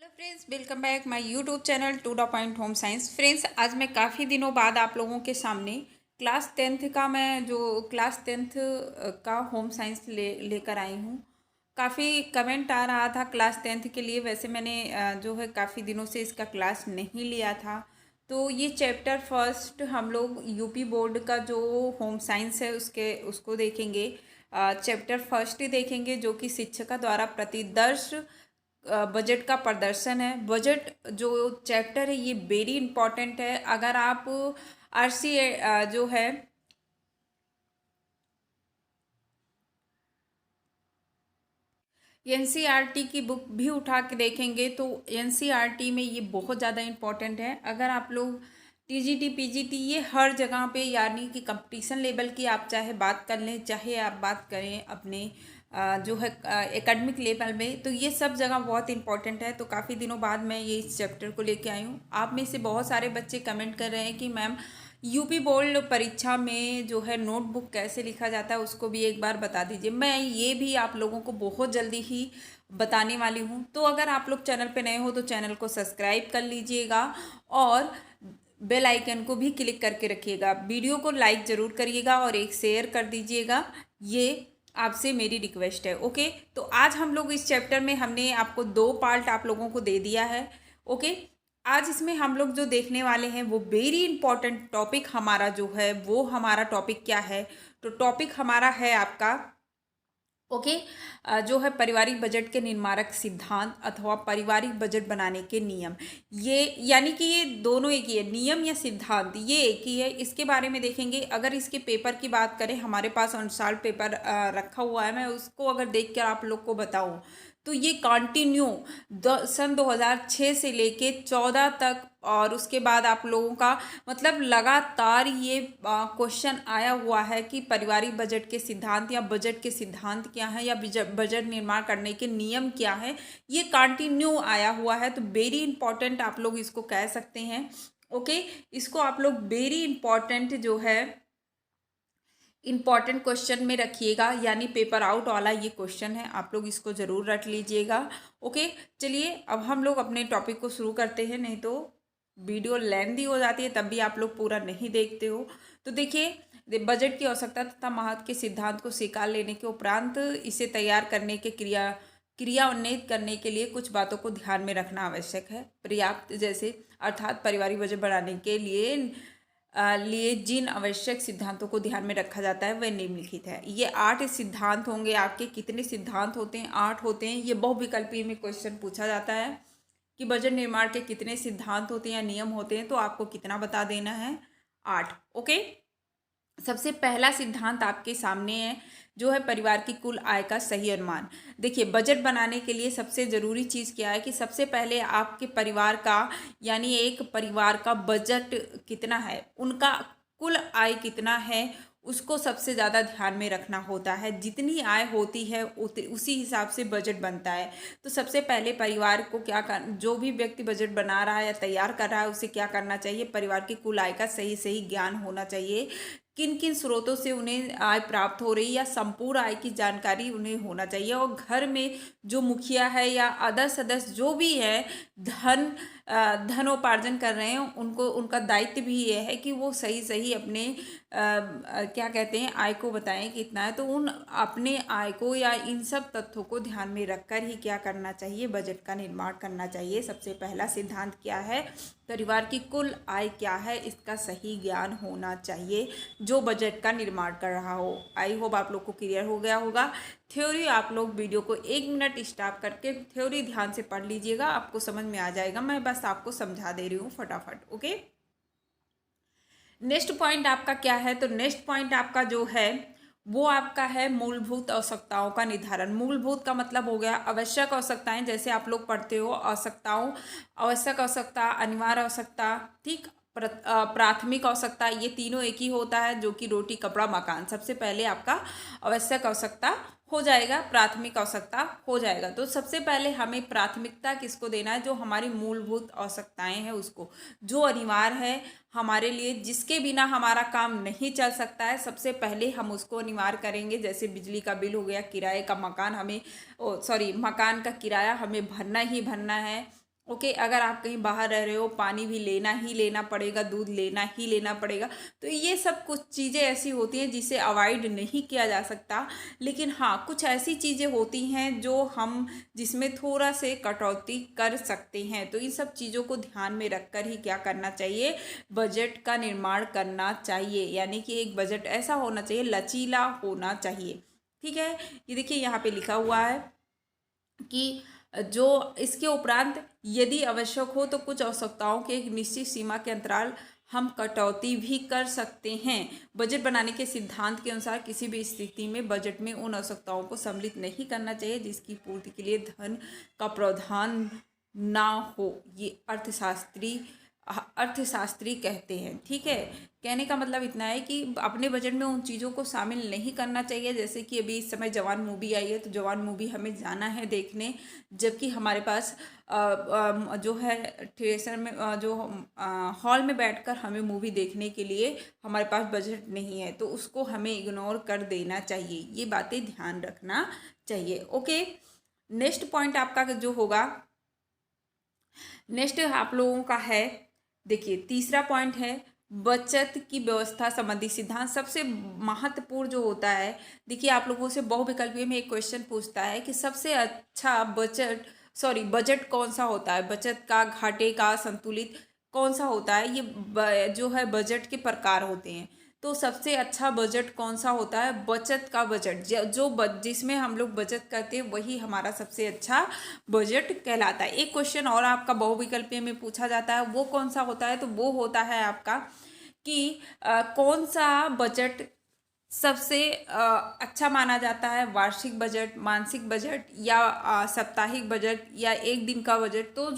Hello friends, welcome back my YouTube channel to the point home science. Friends, आज मैं काफ़ी दिनों बाद आप लोगों के सामने क्लास टेंथ का मैं जो क्लास टेंथ का होम साइंस लेकर आई हूँ। काफ़ी कमेंट आ रहा था क्लास टेंथ के लिए। वैसे मैंने जो है काफ़ी दिनों से इसका क्लास नहीं लिया था। तो ये चैप्टर फर्स्ट हम लोग यूपी बोर्ड का जो होम साइंस है उसको देखेंगे। चैप्टर फर्स्ट ही देखेंगे जो कि शिक्षक द्वारा प्रतिदर्श बजट का प्रदर्शन है। बजट जो चैप्टर है ये वेरी इंपॉर्टेंट है। अगर आप आरसी जो है एनसीईआरटी की बुक भी उठा के देखेंगे तो एनसीईआरटी में ये बहुत ज़्यादा इम्पॉर्टेंट है। अगर आप लोग टीजीटी पीजीटी ये हर जगह पे यानी कि कंपटीशन लेवल की आप चाहे बात कर लें, चाहे आप बात करें अपने जो है एकेडमिक लेवल में, तो ये सब जगह बहुत इंपॉर्टेंट है। तो काफ़ी दिनों बाद मैं ये इस चैप्टर को लेके आई हूँ। आप में से बहुत सारे बच्चे कमेंट कर रहे हैं कि मैम यूपी बोर्ड परीक्षा में जो है नोटबुक कैसे लिखा जाता है उसको भी एक बार बता दीजिए। मैं ये भी आप लोगों को बहुत जल्दी ही बताने वाली हूँ। तो अगर आप लोग चैनल पे नए हो तो चैनल को सब्सक्राइब कर लीजिएगा और बेल आइकन को भी क्लिक करके रखिएगा। वीडियो को लाइक ज़रूर करिएगा और एक शेयर कर दीजिएगा। ये आपसे मेरी रिक्वेस्ट है। ओके, तो आज हम लोग इस चैप्टर में हमने आपको दो पार्ट आप लोगों को दे दिया है। ओके, आज इसमें हम लोग जो देखने वाले हैं वो वेरी इंपॉर्टेंट टॉपिक हमारा जो है वो हमारा टॉपिक क्या है। तो टॉपिक हमारा है आपका ओके जो है पारिवारिक बजट के निर्मारक सिद्धांत अथवा पारिवारिक बजट बनाने के नियम। ये यानी कि ये दोनों एक ही है, नियम या सिद्धांत ये एक ही है। इसके बारे में देखेंगे। अगर इसके पेपर की बात करें, हमारे पास अनसाल्व पेपर रखा हुआ है। मैं उसको अगर देख कर आप लोग को बताऊं तो ये कंटिन्यू सन 2006 से लेके 14 तक और उसके बाद आप लोगों का मतलब लगातार ये क्वेश्चन आया हुआ है कि पारिवारिक बजट के सिद्धांत या बजट के सिद्धांत क्या है या बजट निर्माण करने के नियम क्या है। ये कंटिन्यू आया हुआ है। तो वेरी इंपॉर्टेंट आप लोग इसको कह सकते हैं। ओके, इसको आप लोग वेरी इंपॉर्टेंट जो है इंपॉर्टेंट क्वेश्चन में रखिएगा, यानी पेपर आउट वाला ये क्वेश्चन है। आप लोग इसको ज़रूर रट लीजिएगा। ओके, चलिए अब हम लोग अपने टॉपिक को शुरू करते हैं। नहीं तो वीडियो लेंथी हो जाती है, तब भी आप लोग पूरा नहीं देखते हो। तो देखिए, बजट की आवश्यकता तथा महत्व के सिद्धांत को स्वीकार लेने के उपरांत इसे तैयार करने के क्रियान्वित करने के लिए कुछ बातों को ध्यान में रखना आवश्यक है। पर्याप्त जैसे अर्थात पारिवारिक बजट बनाने के लिए जिन आवश्यक सिद्धांतों को ध्यान में रखा जाता है वह निम्नलिखित है। ये 8 सिद्धांत होंगे। आपके कितने सिद्धांत होते हैं? 8 होते हैं। ये बहुविकल्पीय में क्वेश्चन पूछा जाता है कि बजट निर्माण के कितने सिद्धांत होते हैं या नियम होते हैं, तो आपको कितना बता देना है? 8। ओके, सबसे पहला सिद्धांत आपके सामने है जो है परिवार की कुल आय का सही अनुमान। देखिए, बजट बनाने के लिए सबसे ज़रूरी चीज़ क्या है कि सबसे पहले आपके परिवार का यानी एक परिवार का बजट कितना है, उनका कुल आय कितना है, उसको सबसे ज़्यादा ध्यान में रखना होता है। जितनी आय होती है उसी हिसाब से बजट बनता है। तो सबसे पहले परिवार को क्या कर जो भी व्यक्ति बजट बना रहा है या तैयार कर रहा है उसे क्या करना चाहिए? परिवार की कुल आय का सही सही ज्ञान होना चाहिए। किन किन स्रोतों से उन्हें आय प्राप्त हो रही या संपूर्ण आय की जानकारी उन्हें होना चाहिए। और घर में जो मुखिया है या अदर सदस्य जो भी है धनोपार्जन कर रहे हैं, उनको उनका दायित्व भी ये है कि वो सही सही अपने क्या कहते हैं आय को बताएं कि इतना है। तो उन अपने आय को या इन सब तथ्यों को ध्यान में रखकर ही क्या करना चाहिए? बजट का निर्माण करना चाहिए। सबसे पहला सिद्धांत क्या है? परिवार की कुल आय क्या है इसका सही ज्ञान होना चाहिए जो बजट का निर्माण कर रहा हो। आई होप आप लोग को क्लियर हो गया होगा। थ्योरी आप लोग वीडियो को 1 मिनट स्टॉप करके थ्योरी ध्यान से पढ़ लीजिएगा, आपको समझ में आ जाएगा। मैं बस आपको समझा दे रही हूँ फटाफट। ओके, नेक्स्ट पॉइंट आपका क्या है? तो नेक्स्ट पॉइंट आपका जो है वो आपका है मूलभूत आवश्यकताओं का निर्धारण। मूलभूत का मतलब हो गया आवश्यक आवश्यकताएं, जैसे आप लोग पढ़ते हो आवश्यकताओं, आवश्यक आवश्यकता, अनिवार्य आवश्यकता, ठीक, प्राथमिक आवश्यकता, ये तीनों एक ही होता है जो कि रोटी कपड़ा मकान। सबसे पहले आपका आवश्यक आवश्यकता हो जाएगा, प्राथमिक आवश्यकता हो जाएगा। तो सबसे पहले हमें प्राथमिकता किसको देना है? जो हमारी मूलभूत आवश्यकताएं हैं उसको, जो अनिवार्य है हमारे लिए, जिसके बिना हमारा काम नहीं चल सकता है, सबसे पहले हम उसको अनिवार्य करेंगे। जैसे बिजली का बिल हो गया, किराए का मकान हमें मकान का किराया हमें भरना ही भरना है। ओके, अगर आप कहीं बाहर रह रहे हो, पानी भी लेना ही लेना पड़ेगा, दूध लेना ही लेना पड़ेगा। तो ये सब कुछ चीज़ें ऐसी होती हैं जिसे अवॉइड नहीं किया जा सकता। लेकिन हाँ, कुछ ऐसी चीज़ें होती हैं जो हम जिसमें थोड़ा से कटौती कर सकते हैं। तो इन सब चीज़ों को ध्यान में रखकर ही क्या करना चाहिए, बजट का निर्माण करना चाहिए। यानी कि एक बजट ऐसा होना चाहिए, लचीला होना चाहिए। ठीक है, ये देखिए यहाँ पे लिखा हुआ है कि जो इसके उपरांत यदि आवश्यक हो तो कुछ आवश्यकताओं के एक निश्चित सीमा के अंतराल हम कटौती भी कर सकते हैं। बजट बनाने के सिद्धांत के अनुसार किसी भी स्थिति में बजट में उन आवश्यकताओं को सम्मिलित नहीं करना चाहिए जिसकी पूर्ति के लिए धन का प्रावधान ना हो। ये अर्थशास्त्री कहते हैं। ठीक है, कहने का मतलब इतना है कि अपने बजट में उन चीज़ों को शामिल नहीं करना चाहिए। जैसे कि अभी इस समय जवान मूवी आई है, तो जवान मूवी हमें जाना है देखने, जबकि हमारे पास जो है थिएटर में जो हॉल में बैठकर हमें मूवी देखने के लिए हमारे पास बजट नहीं है, तो उसको हमें इग्नोर कर देना चाहिए। ये बातें ध्यान रखना चाहिए। ओके, नेक्स्ट पॉइंट आपका जो होगा, नेक्स्ट आप लोगों का है, देखिए तीसरा पॉइंट है बचत की व्यवस्था संबंधी सिद्धांत। सबसे महत्वपूर्ण जो होता है, देखिए आप लोगों से बहुविकल्पीय में एक क्वेश्चन पूछता है कि सबसे अच्छा बजट कौन सा होता है, बचत का, घाटे का, संतुलित कौन सा होता है। ये जो है बजट के प्रकार होते हैं। तो सबसे अच्छा बजट कौन सा होता है, बचत का बजट, जिसमें हम लोग बचत करते हैं वही हमारा सबसे अच्छा बजट कहलाता है। एक क्वेश्चन और आपका बहुविकल्पीय में पूछा जाता है, वो कौन सा होता है, तो वो होता है आपका कि कौन सा बजट सबसे अच्छा माना जाता है, वार्षिक बजट, मासिक बजट या साप्ताहिक बजट या एक दिन का बजट। तो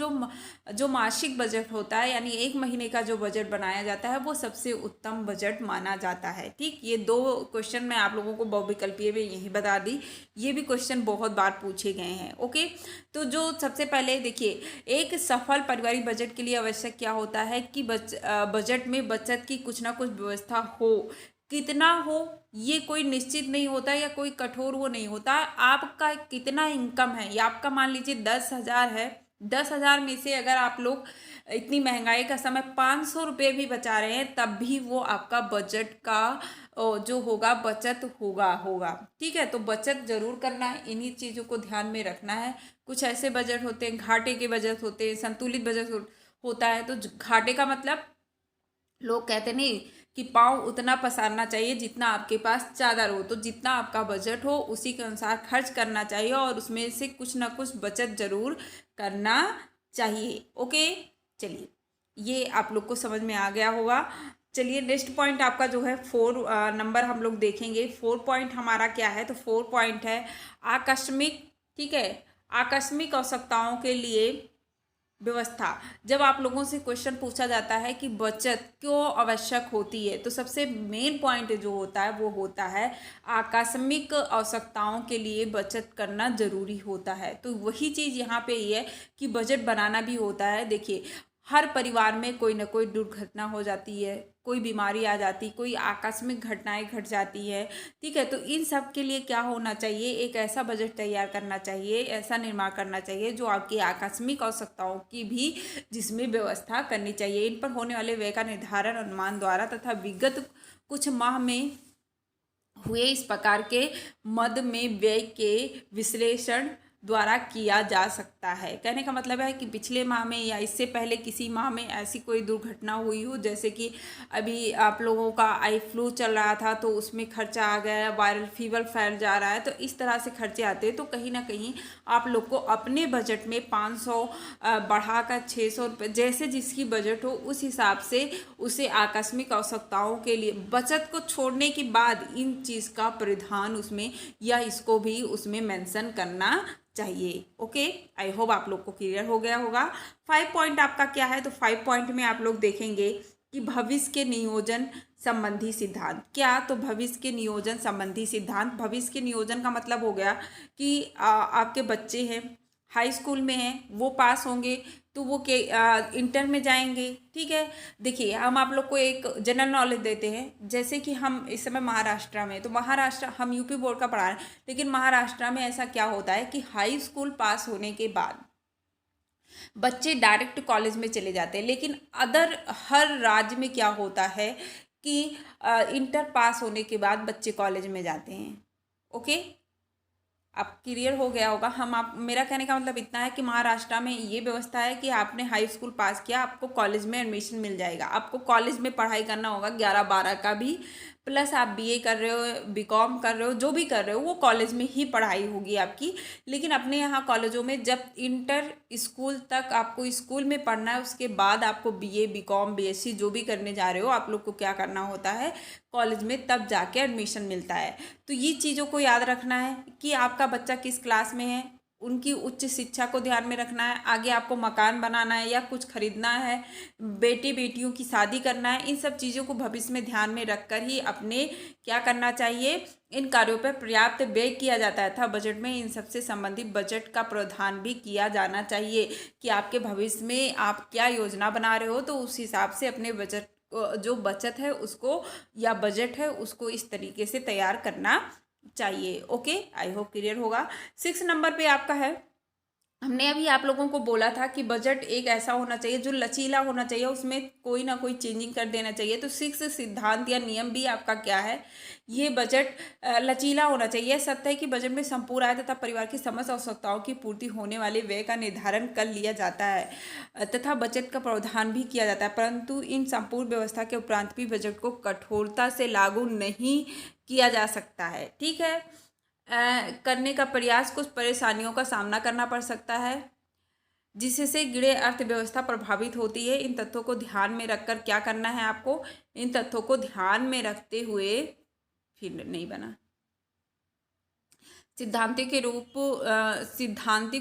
जो मासिक बजट होता है यानी एक महीने का जो बजट बनाया जाता है वो सबसे उत्तम बजट माना जाता है। ठीक, ये दो क्वेश्चन मैं आप लोगों को बहुविकल्पीय में यही बता दी। ये भी क्वेश्चन बहुत बार पूछे गए हैं। ओके, तो जो सबसे पहले देखिए, एक सफल पारिवारिक बजट के लिए आवश्यक क्या होता है कि बजट में बचत की कुछ ना कुछ व्यवस्था हो। कितना हो ये कोई निश्चित नहीं होता या कोई कठोर वो नहीं होता। आपका कितना इनकम है, या आपका मान लीजिए 10,000 है, 10,000 में से अगर आप लोग इतनी महंगाई का समय 500 रुपये भी बचा रहे हैं तब भी वो आपका बजट का जो होगा बचत होगा। ठीक है, तो बचत जरूर करना है, इन्हीं चीज़ों को ध्यान में रखना है। कुछ ऐसे बजट होते हैं, घाटे के बजट होते हैं, संतुलित बजट होता है। तो घाटे का मतलब लोग कहते नहीं कि पाँव उतना पसारना चाहिए जितना आपके पास चादर हो। तो जितना आपका बजट हो उसी के अनुसार खर्च करना चाहिए और उसमें से कुछ ना कुछ बचत जरूर करना चाहिए। ओके, चलिए ये आप लोग को समझ में आ गया होगा। चलिए नेक्स्ट पॉइंट आपका जो है 4 नंबर हम लोग देखेंगे। 4 पॉइंट हमारा क्या है, तो 4 पॉइंट है आकस्मिक। ठीक है, आकस्मिक आवश्यकताओं के लिए व्यवस्था। जब आप लोगों से क्वेश्चन पूछा जाता है कि बचत क्यों आवश्यक होती है, तो सबसे मेन पॉइंट जो होता है वो होता है आकस्मिक आवश्यकताओं के लिए बचत करना जरूरी होता है। तो वही चीज़ यहाँ पे ये है कि बजट बनाना भी होता है। देखिए हर परिवार में कोई ना कोई दुर्घटना हो जाती है, कोई बीमारी आ जाती, कोई आकस्मिक घटनाएं घट जाती है। ठीक है, तो इन सब के लिए क्या होना चाहिए, एक ऐसा बजट तैयार करना चाहिए, ऐसा निर्माण करना चाहिए जो आपकी आकस्मिक आवश्यकताओं की भी जिसमें व्यवस्था करनी चाहिए। इन पर होने वाले व्यय का निर्धारण अनुमान द्वारा तथा विगत कुछ माह में हुए इस प्रकार के मद में व्यय के विश्लेषण द्वारा किया जा सकता है। कहने का मतलब है कि पिछले माह में या इससे पहले किसी माह में ऐसी कोई दुर्घटना हुई हो, जैसे कि अभी आप लोगों का आई फ्लू चल रहा था तो उसमें खर्चा आ गया, वायरल फीवर फैल जा रहा है, तो इस तरह से खर्चे आते हैं। तो कहीं ना कहीं आप लोग को अपने बजट में 500 बढ़ाकर 600 रुपये, जैसे जिसकी बजट हो उस हिसाब से उसे आकस्मिक आवश्यकताओं के लिए बचत को छोड़ने के बाद इन चीज़ का परिधान उसमें या इसको भी उसमें मेंशन करना चाहिए। ओके, आई होप आप लोग को क्लियर हो गया होगा। 5 पॉइंट आपका क्या है, तो 5 पॉइंट में आप लोग देखेंगे कि भविष्य के नियोजन संबंधी सिद्धांत। क्या, तो भविष्य के नियोजन संबंधी सिद्धांत। भविष्य के नियोजन का मतलब हो गया कि आपके बच्चे हैं, हाई स्कूल में हैं, वो पास होंगे तो वो के इंटर में जाएंगे। ठीक है, देखिए हम आप लोग को एक जनरल नॉलेज देते हैं। जैसे कि हम इस समय महाराष्ट्र में, तो महाराष्ट्र हम यूपी बोर्ड का पढ़ा रहे हैं, लेकिन महाराष्ट्र में ऐसा क्या होता है कि हाई स्कूल पास होने के बाद बच्चे डायरेक्ट कॉलेज में चले जाते हैं। लेकिन अदर हर राज्य में क्या होता है कि इंटर पास होने के बाद बच्चे कॉलेज में जाते हैं। ओके, अब क्लियर हो गया होगा। हम आप मेरा कहने का मतलब इतना है कि महाराष्ट्र में ये व्यवस्था है कि आपने हाई स्कूल पास किया, आपको कॉलेज में एडमिशन मिल जाएगा। आपको कॉलेज में पढ़ाई करना होगा 11-12 का भी, प्लस आप बीए कर रहे हो, बीकॉम कर रहे हो, जो भी कर रहे हो वो कॉलेज में ही पढ़ाई होगी आपकी। लेकिन अपने यहाँ कॉलेजों में जब इंटर स्कूल तक आपको स्कूल में पढ़ना है, उसके बाद आपको बीए बीकॉम बीएससी जो भी करने जा रहे हो आप लोग को क्या करना होता है, कॉलेज में तब जाके एडमिशन मिलता है। तो ये चीज़ों को याद रखना है कि आपका बच्चा किस क्लास में है, उनकी उच्च शिक्षा को ध्यान में रखना है, आगे आपको मकान बनाना है या कुछ खरीदना है, बेटे बेटियों की शादी करना है, इन सब चीज़ों को भविष्य में ध्यान में रखकर ही अपने क्या करना चाहिए, इन कार्यों पर पर्याप्त व्यय किया जाता है था बजट में। इन सबसे संबंधित बजट का प्रावधान भी किया जाना चाहिए कि आपके भविष्य में आप क्या योजना बना रहे हो, तो उस हिसाब से अपने बजट जो बचत है उसको या बजट है उसको इस तरीके से तैयार करना चाहिए। ओके, आई होप क्लियर होगा। 6 नंबर पे आपका है, हमने अभी आप लोगों को बोला था कि बजट एक ऐसा होना चाहिए जो लचीला होना चाहिए, उसमें कोई ना कोई चेंजिंग कर देना चाहिए। तो 6 सिद्धांत या नियम भी आपका क्या है, ये बजट लचीला होना चाहिए। सत्य है कि बजट में संपूर्ण आय तथा परिवार की समस्त आवश्यकताओं की पूर्ति होने वाले व्यय का निर्धारण कर लिया जाता है तथा बजट का प्रावधान भी किया जाता है, परंतु इन संपूर्ण व्यवस्था के उपरांत भी बजट को कठोरता से लागू नहीं किया जा सकता है। ठीक है, करने का प्रयास कुछ परेशानियों का सामना करना पड़ सकता है जिससे गृह अर्थव्यवस्था प्रभावित होती है। इन तथ्यों को ध्यान में रखकर क्या करना है आपको, इन तथ्यों को ध्यान में रखते हुए, फिर नहीं बना, सिद्धांतिक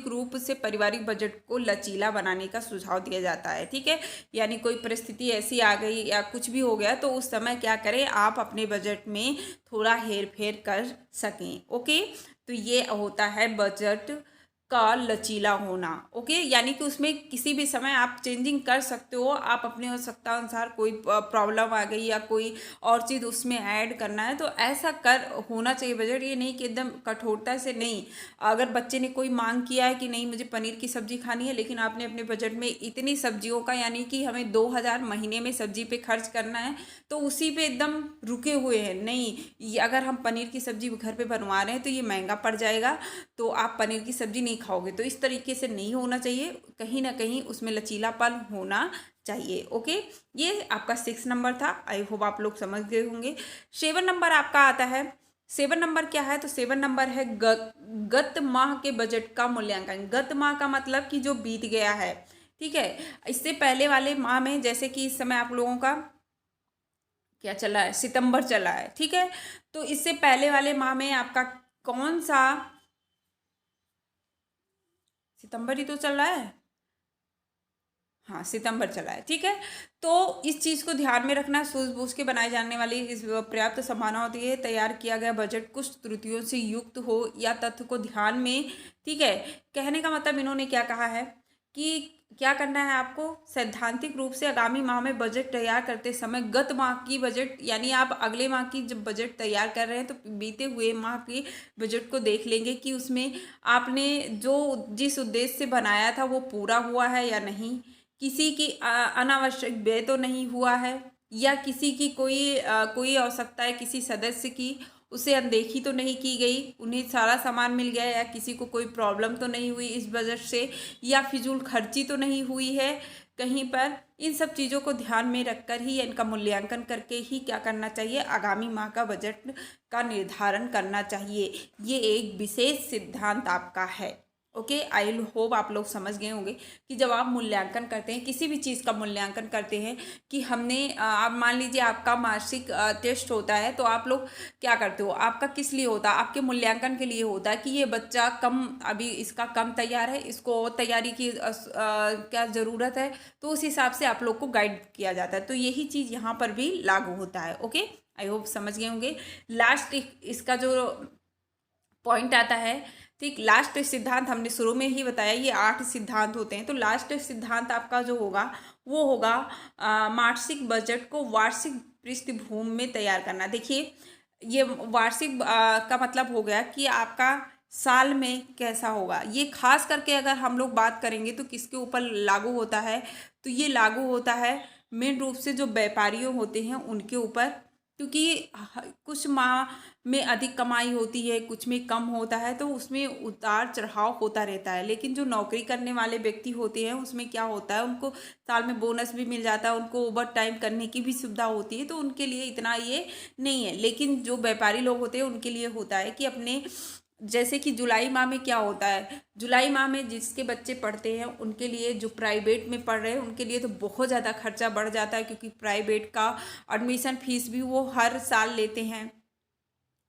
रूप से पारिवारिक बजट को लचीला बनाने का सुझाव दिया जाता है। ठीक है, यानी कोई परिस्थिति ऐसी आ गई या कुछ भी हो गया तो उस समय क्या करें, आप अपने बजट में थोड़ा हेर फेर कर सकें। ओके, तो ये होता है बजट का लचीला होना। ओके, यानी कि उसमें किसी भी समय आप चेंजिंग कर सकते हो, आप अपने आवश्यकता अनुसार कोई प्रॉब्लम आ गई या कोई और चीज़ उसमें ऐड करना है तो ऐसा कर होना चाहिए बजट। ये नहीं कि एकदम कठोरता से नहीं। अगर बच्चे ने कोई मांग किया है कि नहीं मुझे पनीर की सब्जी खानी है, लेकिन आपने अपने बजट में इतनी सब्जियों का यानी कि हमें 2000 महीने में सब्जी पे खर्च करना है तो उसी पे एकदम रुके हुए हैं, नहीं, ये अगर हम पनीर की सब्जी घर पे बनवा रहे हैं तो ये महंगा पड़ जाएगा तो आप पनीर की सब्जी नहीं खाओगे। तो इस तरीके से नहीं होना चाहिए, कहीं ना कहीं उसमें लचीलापन होना चाहिए। ओके, ये आपका 6 नंबर था। आई होप आप लोग समझ गए होंगे। 7 नंबर आपका आता है। 7 नंबर क्या है, तो 7 नंबर है गत माह के बजट का मूल्यांकन। गत माह का मतलब कि जो बीत गया है। ठीक है, इससे पहले वाले माह में जैसे कि इस समय आप लोगों का क्या चला है, सितंबर चला है। ठीक है, तो इससे पहले वाले माह में आपका कौन सा, सितंबर ही तो चल रहा है, हाँ सितंबर चला है। ठीक है, तो इस चीज़ को ध्यान में रखना, सूझबूझ के बनाए जाने वाली इस पर्याप्त संभावना होती है तैयार किया गया बजट कुछ त्रुटियों से युक्त हो या तथ्य को ध्यान में। ठीक है, कहने का मतलब इन्होंने क्या कहा है कि क्या करना है आपको, सैद्धांतिक रूप से आगामी माह में बजट तैयार करते समय गत माह की बजट, यानी आप अगले माह की जब बजट तैयार कर रहे हैं तो बीते हुए माह की बजट को देख लेंगे कि उसमें आपने जो जिस उद्देश्य से बनाया था वो पूरा हुआ है या नहीं, किसी की अनावश्यक व्यय तो नहीं हुआ है, या किसी की कोई आवश्यकता है किसी सदस्य की उसे अनदेखी तो नहीं की गई, उन्हें सारा सामान मिल गया, या किसी को कोई प्रॉब्लम तो नहीं हुई इस बजट से, या फिजूल खर्ची तो नहीं हुई है कहीं पर। इन सब चीज़ों को ध्यान में रखकर ही इनका मूल्यांकन करके ही क्या करना चाहिए, आगामी माह का बजट का निर्धारण करना चाहिए। ये एक विशेष सिद्धांत आपका है। ओके, आई होप आप लोग समझ गए होंगे कि जब आप मूल्यांकन करते हैं, किसी भी चीज़ का मूल्यांकन करते हैं कि हमने आप मान लीजिए आपका मासिक टेस्ट होता है तो आप लोग क्या करते हो, आपका किस लिए होता है, आपके मूल्यांकन के लिए होता है कि ये बच्चा कम, अभी इसका कम तैयार है, इसको और तैयारी की क्या ज़रूरत है, तो उस हिसाब से आप लोग को गाइड किया जाता है। तो यही चीज़ यहाँ पर भी लागू होता है। ओके, आई होप समझ गए होंगे। लास्ट इसका जो पॉइंट आता है, ठीक, लास्ट सिद्धांत हमने शुरू में ही बताया ये 8 सिद्धांत होते हैं। तो लास्ट सिद्धांत आपका जो होगा वो होगा मासिक बजट को वार्षिक पृष्ठभूमि में तैयार करना। देखिए, ये वार्षिक का मतलब हो गया कि आपका साल में कैसा होगा। ये खास करके अगर हम लोग बात करेंगे तो किसके ऊपर लागू होता है, तो ये लागू होता है मेन रूप से जो व्यापारियों होते हैं उनके ऊपर, क्योंकि कुछ माह में अधिक कमाई होती है, कुछ में कम होता है, तो उसमें उतार चढ़ाव होता रहता है। लेकिन जो नौकरी करने वाले व्यक्ति होते हैं उसमें क्या होता है, उनको साल में बोनस भी मिल जाता है, उनको ओवर टाइम करने की भी सुविधा होती है, तो उनके लिए इतना ये नहीं है। लेकिन जो व्यापारी लोग होते हैं उनके लिए होता है कि अपने, जैसे कि जुलाई माह में क्या होता है, जुलाई माह में जिसके बच्चे पढ़ते हैं उनके लिए, जो प्राइवेट में पढ़ रहे हैं उनके लिए तो बहुत ज़्यादा खर्चा बढ़ जाता है, क्योंकि प्राइवेट का एडमिशन फीस भी वो हर साल लेते हैं।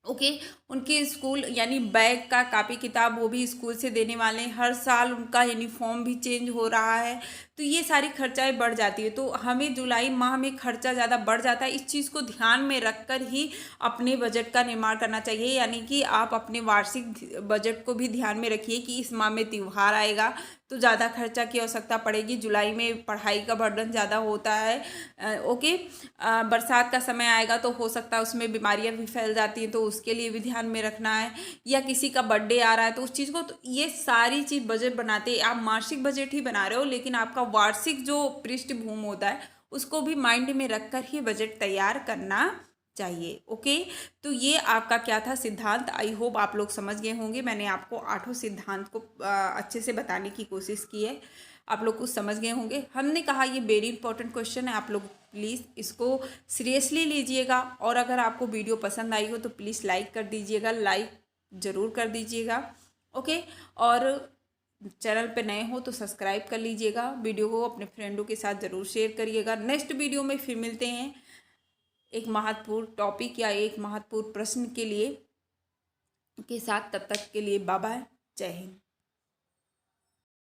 ओके, उनके स्कूल यानी बैग का कापी किताब वो भी स्कूल से देने वाले हैं, हर साल उनका यूनिफॉर्म भी चेंज हो रहा है, तो ये सारी खर्चाएं बढ़ जाती है। तो हमें जुलाई माह में खर्चा ज़्यादा बढ़ जाता है, इस चीज़ को ध्यान में रखकर ही अपने बजट का निर्माण करना चाहिए। यानी कि आप अपने वार्षिक बजट को भी ध्यान में रखिए कि इस माह में त्यौहार आएगा तो ज़्यादा खर्चा की आवश्यकता पड़ेगी, जुलाई में पढ़ाई का बर्डन ज़्यादा होता है। ओके, बरसात का समय आएगा तो हो सकता है उसमें बीमारियां भी फैल जाती हैं, तो उसके लिए भी ध्यान में रखना है। या किसी का बर्थडे आ रहा है तो उस चीज़ को, तो ये सारी चीज़ बजट बनाते हैं। आप मासिक बजट ही बना रहे हो, लेकिन आपका वार्षिक जो पृष्ठभूमि होता है उसको भी माइंड में रखकर ही बजट तैयार करना चाहिए। ओके, तो ये आपका क्या था सिद्धांत, आई होप आप लोग समझ गए होंगे। मैंने आपको 8 सिद्धांत को अच्छे से बताने की कोशिश की है, आप लोग कुछ समझ गए होंगे। हमने कहा ये वेरी इंपॉर्टेंट क्वेश्चन है, आप लोग प्लीज़ इसको सीरियसली लीजिएगा। और अगर आपको वीडियो पसंद आई हो तो प्लीज़ लाइक कर दीजिएगा, लाइक ज़रूर कर दीजिएगा। ओके, और चैनल पे नए हो तो सब्सक्राइब कर लीजिएगा, वीडियो को अपने फ्रेंडों के साथ ज़रूर शेयर करिएगा। नेक्स्ट वीडियो में फिर मिलते हैं एक महत्वपूर्ण टॉपिक या एक महत्वपूर्ण प्रश्न के लिए के साथ। तब तक के लिए बाय बाय, जय हिंद।